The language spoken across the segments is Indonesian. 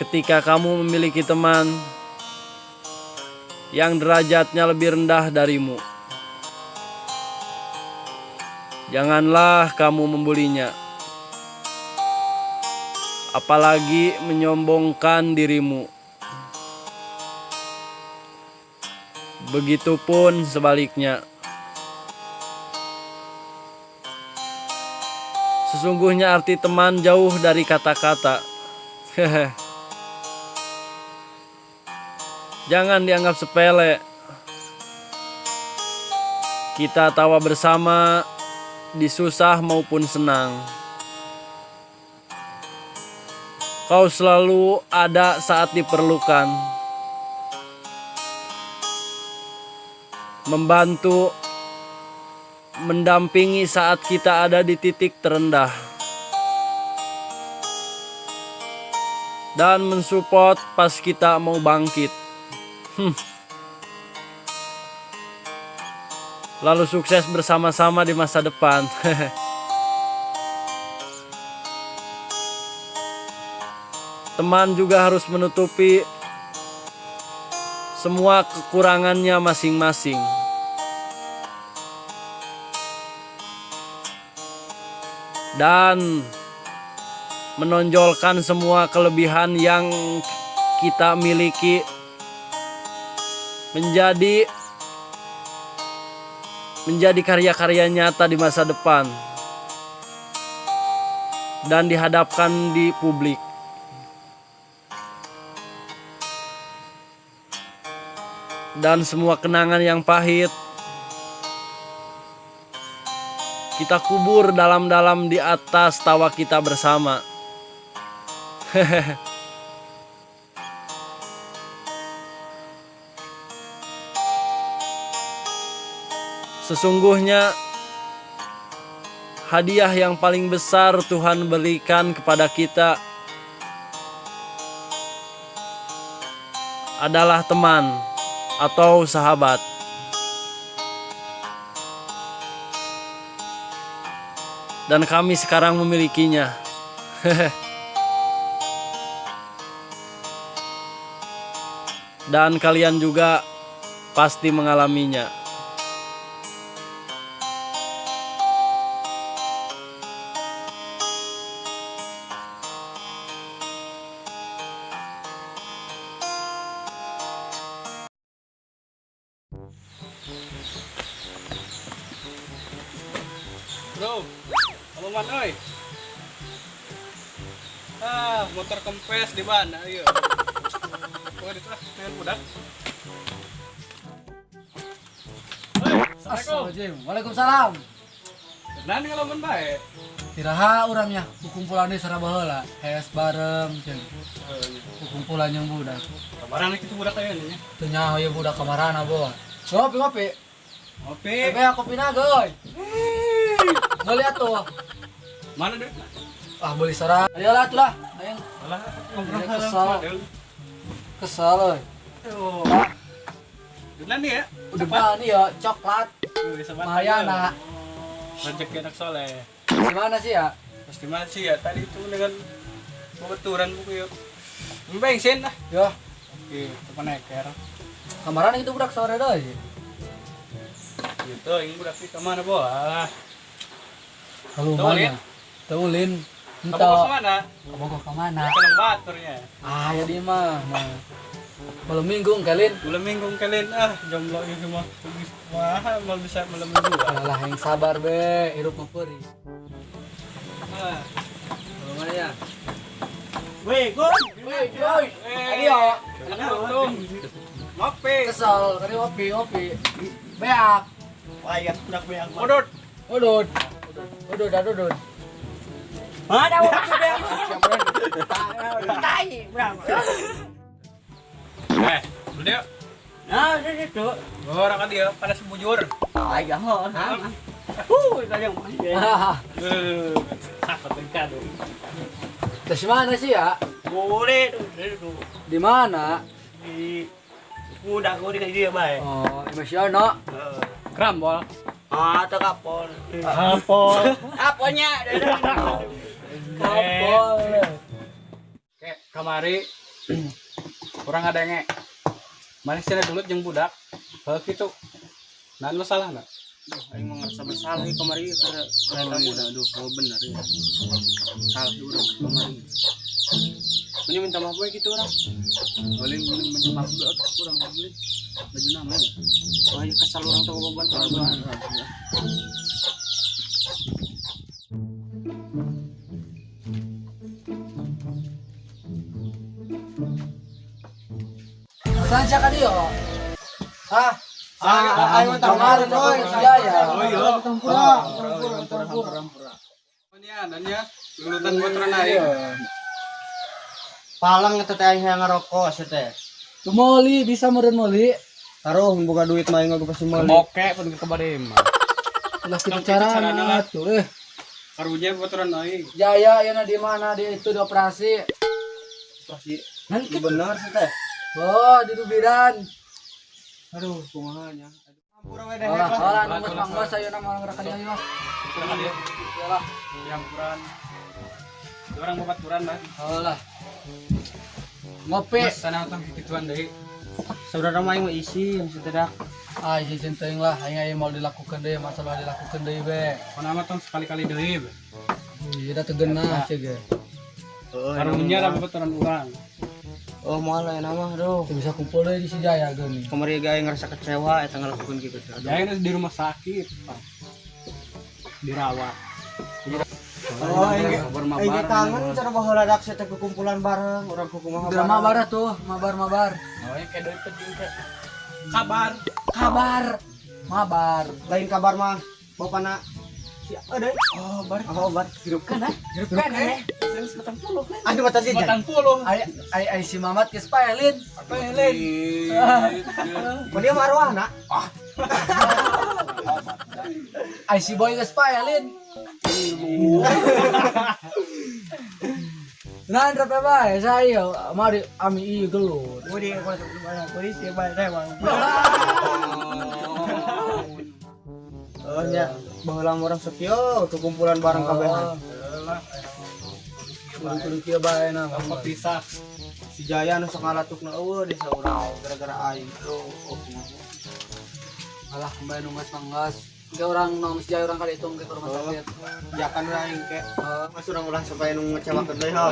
ketika kamu memiliki teman yang derajatnya lebih rendah darimu. Janganlah kamu membulinya, apalagi menyombongkan dirimu. Begitupun sebaliknya. Sesungguhnya arti teman jauh dari kata-kata. Jangan dianggap sepele. Kita tawa bersama di susah maupun senang. Kau selalu ada saat diperlukan. Membantu, mendampingi saat kita ada di titik terendah. Dan mensupport pas kita mau bangkit. Lalu sukses bersama-sama di masa depan. Teman juga harus menutupi semua kekurangannya masing-masing. Dan menonjolkan semua kelebihan yang kita miliki menjadi karya-karya nyata di masa depan dan dihadapkan di publik. Dan semua kenangan yang pahit kita kubur dalam-dalam di atas tawa kita bersama. Sesungguhnya hadiah yang paling besar Tuhan berikan kepada kita adalah teman atau sahabat. Dan kami sekarang memilikinya. Dan kalian juga pasti mengalaminya. Bro, alaman oi. Motor kempes di mana? Ayo. Oh, itu lah, dengan budak. Assalamualaikum. Waalaikumsalam. Nanti alaman baik. Tiraha urangnya kukumpulan di Sarabaheula, hes bareng jeung kukumpulan yang budak. Kemarin itu budak kayak ini. Teu nyaho ye budak kamarana, Bo. Ngopi. Ngopi. Aku pindah, goy. Boleh atuh. Mana deh? Beli sarang. Ayolah atuh lah. Ayo. Alah, Kesal euy. Oh. Nanti ya. Udah bani ya coklat. Mahayana. Rezeki anak soleh. Gimana sih ya? Pasti masih ya. Tadi itu dengan pembetulan buku yuk. Bensin lah. Ya, Oke, tepan eker. kamarana itu budak sore deui. Gitu, ini budak kita mana boah? Kalau Teulin. mana? Teulin. Kamu ke mana? Kamu ke mana? Kenang baturnya. Ya di mah. Nah. Malam minggu kalian. Malam minggu kalian jomblo ini mah. Wah, mau bisa malam minggu. Alah yang sabar be, hirup mah peuri. Kalau mana ya? Weh, gon. Woi. Adio. Ngopi. Kesel, kali ngopi. Beak. Wayat budak beak. Odot. Udud. Ada ngopi beak. Tai, berapa? Udah. Nah, itu. Orang kan dia pada sebujur. Ay, gahon. Kayang Apa tengkado? Terus mana sih ya? boleh tuh. Di mana? Di udah gue di dia baik. Oh, Imasiono. Krambol. Atau kapol. Kapol. Apanya? Kapol. Kamari kurang ada nge. Manis saya dulu jeung budak. Heuh kitu. Naon masalah na? Aing mah ngerasa bersalah ieu kamari karena kereta budak. Aduh, bener ya. Salah urang kamari. Ini minta maaf we gitu urang. Boleh minta maaf dulu kurang boleh. Baju nama ya. Wah, ieu kesal urang teh beban korban. Sanca ka diyo. Hah? Ayo Kemarin oi, Jaya. Oh iya. Pura. Nya dan ya lulutan baturan aing. Palang eta teh aing hayang ngarokok asa teh. Tumoli bisa meureun moli. Taruh boga duit mah aing pasti meuli. Moke pun ke bade mah. Ulah kitu carana tuh Karunya baturan aing. Jaya yana di mana dia itu dioperasi. Pasti nanti bener sih teh. Oh, di Dubiran. Aduh, kumaha nya. Pura we Olah, nunggu mangga saya nama orang ka dieu ayo. Iyalah, yang puran. Orang babaturan lah. Olah. Ngopi. Sana tong kituan deui. Saudara mah aing mah isi maksud teh dak. Ah, izin teuing lah, aing mau dilakukan deui, masalah dilakukan deui be. Kana mah tong sekali-kali deui. Iya, da tegenah ceu ge. Karunya da babaturan urang. Oh, moal aya nama aduh. Teu bisa kumpul deui di si Jaya geuning. Kamari ge aing ngerasa kecewa eta ngalakukeun kitu teh. Jaya di rumah sakit. Dirawat. Oh, aing kangen cara baheula dak teh kumpulan bareng, urang kukumaha Udah mabar tuh, mabar. Oh, yang kayak deui penting teh. Kabar. Mabar. Lain kabar mah bapana si euy. Oh, bar. Bar hirupkeun ah. Hirupkeun eh. Aduh mata sih. 40. Ai si Mamat geus paelin. Dia mah arwahna. Ai si Boy geus paelin. Nah, berapa bae saya mari ami ieu gelut. Budi polisi bae bang. Oh nya, baheula orang setio ke kumpulan bareng kabehan. Kudu kieu bae na. Apa pisah? Si Jaya anu sok ngalatukna eueuh desa urang gara-gara aing. Alah kembali nunggas. Ke orang nong si Jaya orang kali hitung ke rumah sakit. Ya kan aing ke. Mas urang ulah supaya nu ngecewakeun deui ha.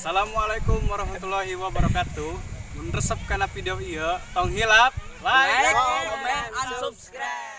Assalamualaikum warahmatullahi wabarakatuh. Mun resep kana video ieu tong hilap, like, comment, and subscribe.